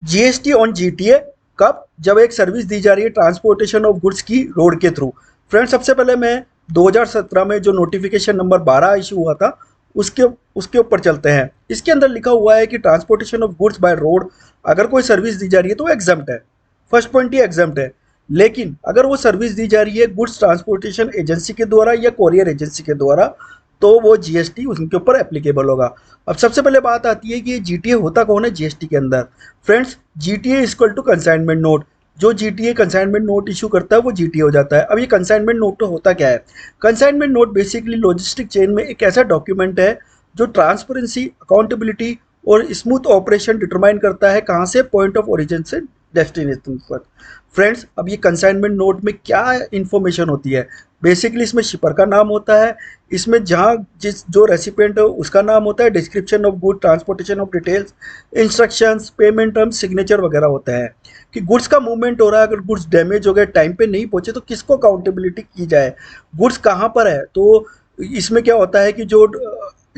GST on GTA कब? जब एक सर्विस दी जा रही है ट्रांसपोर्टेशन ऑफ गुड्स की रोड के थ्रू। फ्रेंड्स, सबसे पहले मैं 2017 में जो नोटिफिकेशन नंबर 12 इशू हुआ था उसके उसके ऊपर चलते हैं। इसके अंदर लिखा हुआ है कि transportation of goods by road अगर कोई सर्विस दी जा रही है तो एग्जाम्प्ट है। फर्स्ट पॉइंट ही एग्जाम्प्ट है। लेकिन अगर वो सर्विस दी जा रही है गुड्स ट्रांसपोर्टेशन एजेंसी के द्वारा या कोरियर एजेंसी के द्वारा तो वो जीएसटी उनके ऊपर एप्लीकेबल होगा। अब सबसे पहले बात आती है कि ये जीटीए होता कौन है जीएसटी के अंदर। Friends, GTA equal to consignment note. जो जीटीए कंसाइनमेंट नोट इशू करता है वो जीटीए हो जाता है। अब ये कंसाइनमेंट नोट तो होता क्या है? Consignment note basically logistic chain में एक ऐसा डॉक्यूमेंट है जो ट्रांसपेरेंसी, अकाउंटेबिलिटी और स्मूथ ऑपरेशन डिटरमाइन करता है कहाँ से, पॉइंट ऑफ ओरिजिन से डेस्टिनेशन तक। फ्रेंड्स, अब ये कंसाइनमेंट नोट में क्या इन्फॉर्मेशन होती है? बेसिकली इसमें शिपर का नाम होता है, इसमें जहाँ जिस जो रेसिपिएंट है उसका नाम होता है, description of good, transportation of details, instructions, payment terms, signature वगैरह होता है कि गुड्स का मूवमेंट हो रहा है। अगर गुड्स डैमेज हो गए, टाइम पे नहीं पहुंचे तो किसको अकाउंटेबिलिटी की जाए, गुड्स कहाँ पर है। तो इसमें क्या होता है कि जो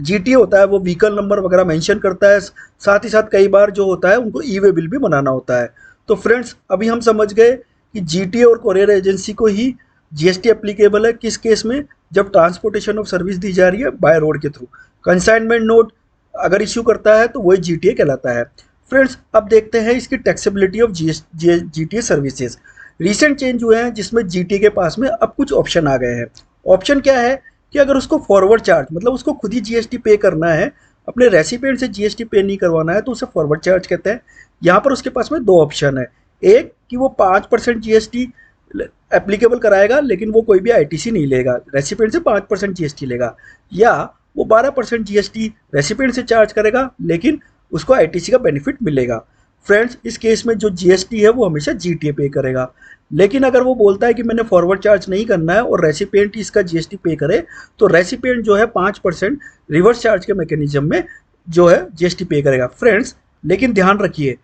जीटी होता है वो व्हीकल नंबर वगैरह मेंशन करता है। साथ ही साथ कई बार जो होता है उनको ई वे बिल भी बनाना होता है। तो फ्रेंड्स, अभी हम समझ गए कि जीटी और कोरियर एजेंसी को ही जीएसटी एप्लीकेबल है किस केस में? जब ट्रांसपोर्टेशन ऑफ सर्विस दी जा रही है बाय रोड के थ्रू। कंसाइनमेंट नोट अगर इश्यू करता है तो वही जीटीए कहलाता है। फ्रेंड्स, अब देखते हैं इसकी taxability of GTA services. Recent change हुए हैं जिसमें जीटीए के पास में अब कुछ ऑप्शन आ गए हैं। ऑप्शन क्या है कि अगर उसको फॉरवर्ड चार्ज, मतलब उसको खुद ही जीएसटी पे करना है, अपने रेसिपिएंट से जीएसटी पे नहीं करवाना है, तो उसे फॉरवर्ड चार्ज कहते हैं। यहाँ पर उसके पास में दो ऑप्शन है। एक कि वो 5% जीएसटी एप्लीकेबल कराएगा लेकिन वो कोई भी आईटीसी नहीं लेगा, रेसिपिएंट से 5% जीएसटी लेगा। या वो 12% जीएसटी रेसिपिएंट से चार्ज करेगा लेकिन उसको आईटीसी का बेनिफिट मिलेगा। फ्रेंड्स, इस केस में जो जीएसटी है वो हमेशा जीटीए पे करेगा। लेकिन अगर वो बोलता है कि मैंने फॉरवर्ड चार्ज नहीं करना है और रेसिपिएंट इसका जीएसटी पे करे तो रेसिपिएंट जो है 5% रिवर्स चार्ज के मैकेनिज्म में जो है जीएसटी पे करेगा। फ्रेंड्स, लेकिन ध्यान रखिए,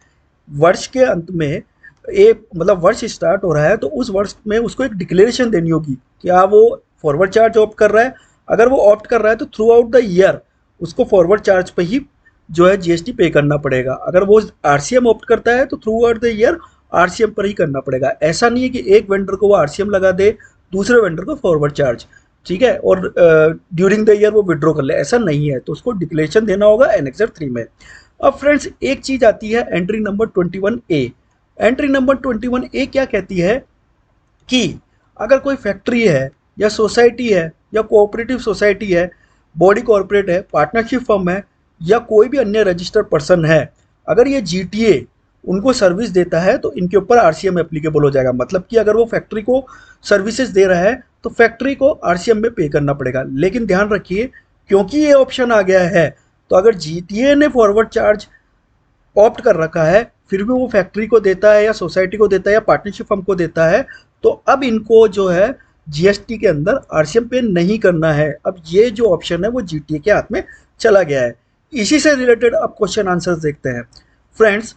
वर्ष के अंत में एक मतलब वर्ष स्टार्ट हो रहा है तो उस वर्ष में उसको एक डिक्लेरेशन देनी होगी क्या वो फॉरवर्ड चार्ज ऑप्ट कर रहा है। अगर वो ऑप्ट कर रहा है तो थ्रू आउट द ईयर उसको फॉरवर्ड चार्ज पे ही जो है जीएसटी पे करना पड़ेगा। अगर वो आरसीएम ऑप्ट करता है तो through out the year RCM पर ही करना पड़ेगा। ऐसा नहीं है कि एक वेंडर को वो आरसीएम लगा दे, दूसरे वेंडर को फॉरवर्ड चार्ज, ठीक है, और ड्यूरिंग द ईयर वो विड्रॉ कर ले, ऐसा नहीं है। तो उसको डिक्लेरेशन देना होगा एनेक्सर 3 में। अब फ्रेंड्स, एक चीज आती है entry number 21A। Entry number 21A क्या कहती है कि अगर कोई फैक्ट्री है या सोसाइटी है या कोऑपरेटिव सोसाइटी है, बॉडी कॉर्पोरेट है, पार्टनरशिप फर्म है या कोई भी अन्य रजिस्टर्ड पर्सन है, अगर ये जीटीए उनको सर्विस देता है तो इनके ऊपर आरसीएम एप्लीकेबल हो जाएगा। मतलब कि अगर वो फैक्ट्री को सर्विसेज दे रहा है तो फैक्ट्री को आरसीएम में पे करना पड़ेगा। लेकिन ध्यान रखिए, क्योंकि ये ऑप्शन आ गया है तो अगर जीटीए ने फॉरवर्ड चार्ज ऑप्ट कर रखा है फिर भी वो फैक्ट्री को देता है या सोसाइटी को देता है या पार्टनरशिप फर्म को देता है तो अब इनको जो है जीएसटी के अंदर आरसीएम पे नहीं करना है। अब ये जो ऑप्शन है वो जीटीए के हाथ में चला गया है। इसी से रिलेटेड अब क्वेश्चन आंसर्स देखते हैं। फ्रेंड्स,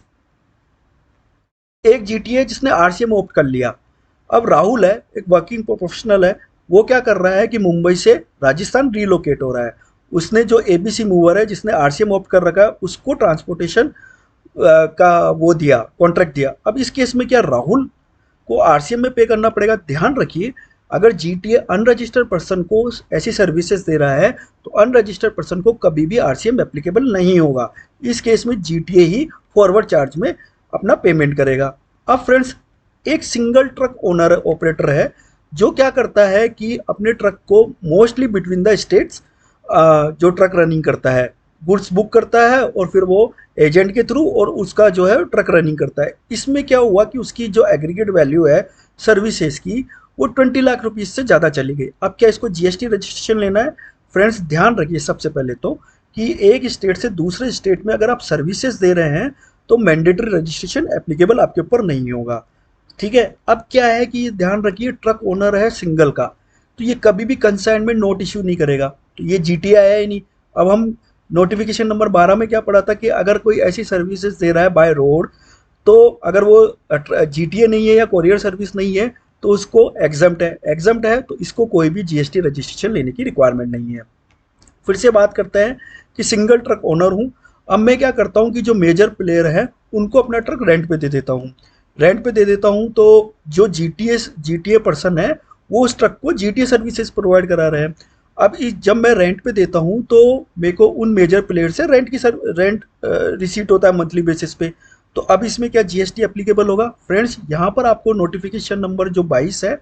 एक जीटीए जिसने आरसीएम ऑप्ट कर लिया, अब राहुल है, एक वर्किंग प्रोफेशनल है, वो क्या कर रहा है कि मुंबई से राजस्थान रीलोकेट हो रहा है। उसने जो एबीसी मूवर है जिसने आरसीएम ऑप्ट कर रखा है उसको ट्रांसपोर्टेशन का वो दिया, कॉन्ट्रैक्ट दिया। अब इस केस में क्या राहुल को आरसीएम में पे करना पड़ेगा? ध्यान रखिए, अगर जीटीए अनरजिस्टर्ड पर्सन को ऐसी सर्विसेज दे रहा है तो अनरजिस्टर्ड पर्सन को कभी भी आरसीएम एप्लीकेबल नहीं होगा। इस केस में जीटीए ही फॉरवर्ड चार्ज में अपना पेमेंट करेगा। अब फ्रेंड्स, एक सिंगल ट्रक ओनर ऑपरेटर है जो क्या करता है कि अपने ट्रक को मोस्टली बिटवीन द स्टेट्स जो ट्रक रनिंग करता है, गुड्स बुक करता है और फिर वो एजेंट के थ्रू और उसका जो है ट्रक रनिंग करता है। इसमें क्या हुआ कि उसकी जो एग्रीगेट वैल्यू है सर्विसेज की वो 20 लाख रुपीस से ज़्यादा चली गई। अब क्या इसको जीएसटी रजिस्ट्रेशन लेना है? फ्रेंड्स, ध्यान रखिए सबसे पहले तो कि एक स्टेट से दूसरे स्टेट में अगर आप सर्विसेज दे रहे हैं तो मैंडेटरी रजिस्ट्रेशन एप्लीकेबल आपके ऊपर नहीं होगा, ठीक है। अब क्या है कि ध्यान रखिए, ट्रक ओनर है सिंगल का तो ये कभी भी कंसाइनमेंट नोट इश्यू नहीं करेगा, तो ये जीटी आया ही नहीं। अब हम नोटिफिकेशन नंबर 12 में क्या पढ़ा था कि अगर कोई ऐसी सर्विसेज दे रहा है बाय रोड तो अगर वो जीटीए नहीं है या कोरियर सर्विस नहीं है तो उसको एग्जम्प्ट है तो इसको कोई भी जीएसटी रजिस्ट्रेशन लेने की रिक्वायरमेंट नहीं है। फिर से बात करते हैं कि सिंगल ट्रक ओनर हूँ अब मैं क्या करता हूँ कि जो मेजर प्लेयर है उनको अपना ट्रक रेंट पे दे देता हूँ। रेंट पे दे देता हूँ तो जो जीटीए पर्सन है वो उस ट्रक को जीटीए सर्विसेज प्रोवाइड करा रहे हैं। अब जब मैं रेंट पे देता हूँ तो मेरे को उन मेजर प्लेयर से रेंट रिसीट होता है मंथली बेसिस पे। तो अब इसमें क्या जीएसटी एप्लीकेबल होगा फ्रेंड्स? यहाँ पर आपको नोटिफिकेशन नंबर जो 22 है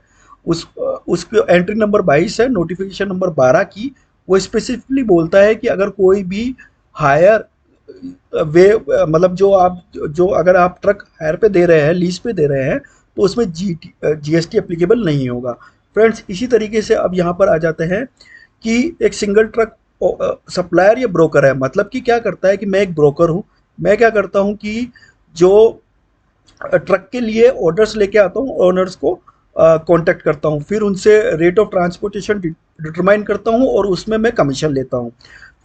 उसके एंट्री नंबर 22 है, नोटिफिकेशन नंबर 12 की वो स्पेसिफिकली बोलता है कि अगर कोई भी हायर वे मतलब जो अगर आप ट्रक हायर पे दे रहे हैं, लीज पे दे रहे हैं, तो उसमें जीएसटी एप्लीकेबल नहीं होगा। फ्रेंड्स इसी तरीके से अब यहाँ पर आ जाते हैं कि एक सिंगल ट्रक सप्लायर या ब्रोकर है। मतलब कि क्या करता है कि मैं एक ब्रोकर हूँ। मैं क्या करता हूँ कि जो ट्रक के लिए ऑर्डर्स लेके आता हूँ, ओनर्स को कांटेक्ट करता हूँ, फिर उनसे रेट ऑफ ट्रांसपोर्टेशन डिटरमाइन करता हूँ और उसमें मैं कमीशन लेता हूँ।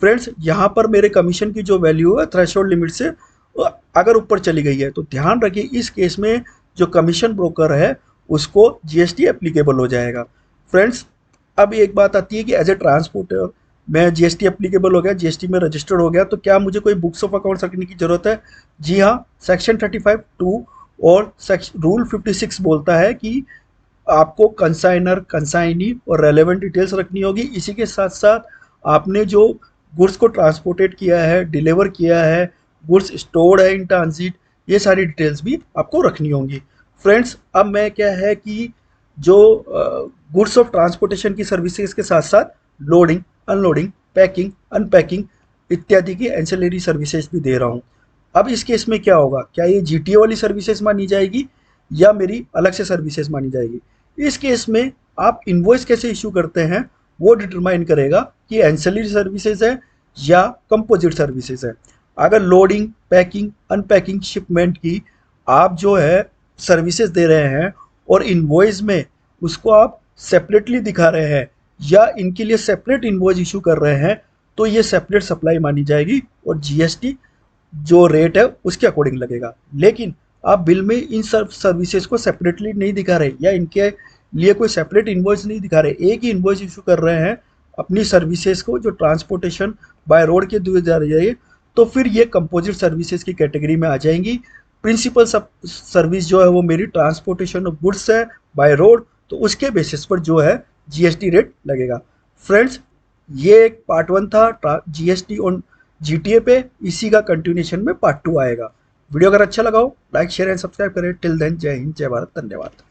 फ्रेंड्स यहाँ पर मेरे कमीशन की जो वैल्यू है थ्रेशोल्ड लिमिट से अगर ऊपर चली गई है तो ध्यान रखिए इस केस में जो कमीशन ब्रोकर है उसको जीएसटी एप्लीकेबल हो जाएगा। फ्रेंड्स अब एक बात आती है कि एज ए ट्रांसपोर्टर मैं जीएसटी एप्लीकेबल हो गया, जीएसटी में रजिस्टर्ड हो गया, तो क्या मुझे कोई बुक्स ऑफ अकाउंट्स रखने की जरूरत है? जी हाँ, सेक्शन 35(2) और रूल 56 बोलता है कि आपको कंसाइनर, कंसाइनी और रेलेवेंट डिटेल्स रखनी होगी। इसी के साथ साथ आपने जो गुड्स को ट्रांसपोर्टेड किया है, डिलीवर किया है, गुड्स स्टोर्ड है इन ट्रांजिट, ये सारी डिटेल्स भी आपको रखनी होंगी। फ्रेंड्स अब मैं क्या है कि जो गुड्स ऑफ ट्रांसपोर्टेशन की सर्विसेज के साथ साथ लोडिंग, अनलोडिंग, पैकिंग, अनपैकिंग इत्यादि की एंसिलरी सर्विसेज भी दे रहा हूँ। अब इस केस में क्या होगा? क्या ये जीटीए वाली सर्विसेज मानी जाएगी या मेरी अलग से सर्विसेज मानी जाएगी? इस केस में आप इनवॉइस कैसे इशू करते हैं वो डिटरमाइन करेगा कि एंसिलरी सर्विसेज है या कंपोजिट सर्विसेज है। अगर लोडिंग, पैकिंग, अनपैकिंग, शिपमेंट की आप जो है सर्विसेज दे रहे हैं और इनवॉइस में उसको आप सेपरेटली दिखा रहे हैं या इनके लिए सेपरेट इनवॉइस इशू कर रहे हैं, तो ये सेपरेट सप्लाई मानी जाएगी और जीएसटी जो रेट है उसके अकॉर्डिंग लगेगा। लेकिन आप बिल में इन सब सर्विसेज को सेपरेटली नहीं दिखा रहे या इनके लिए कोई सेपरेट इनवॉइस नहीं दिखा रहे, एक ही इनवॉइस इशू कर रहे हैं अपनी सर्विसेज को जो ट्रांसपोर्टेशन बाय रोड के दिए जा रही है, तो फिर ये कंपोजिट सर्विसेज की कैटेगरी में आ जाएंगी। प्रिंसिपल सर्विस जो है वो मेरी ट्रांसपोर्टेशन ऑफ गुड्स है बाय रोड, तो उसके बेसिस पर जो है जीएसटी रेट लगेगा। फ्रेंड्स ये एक पार्ट 1 था जीएसटी ऑन जीटीए पे, इसी का कंटिन्यूएशन में पार्ट 2 आएगा। वीडियो अगर अच्छा लगा हो लाइक, शेयर एंड सब्सक्राइब करें। टिल देन जय हिंद, जय भारत, धन्यवाद।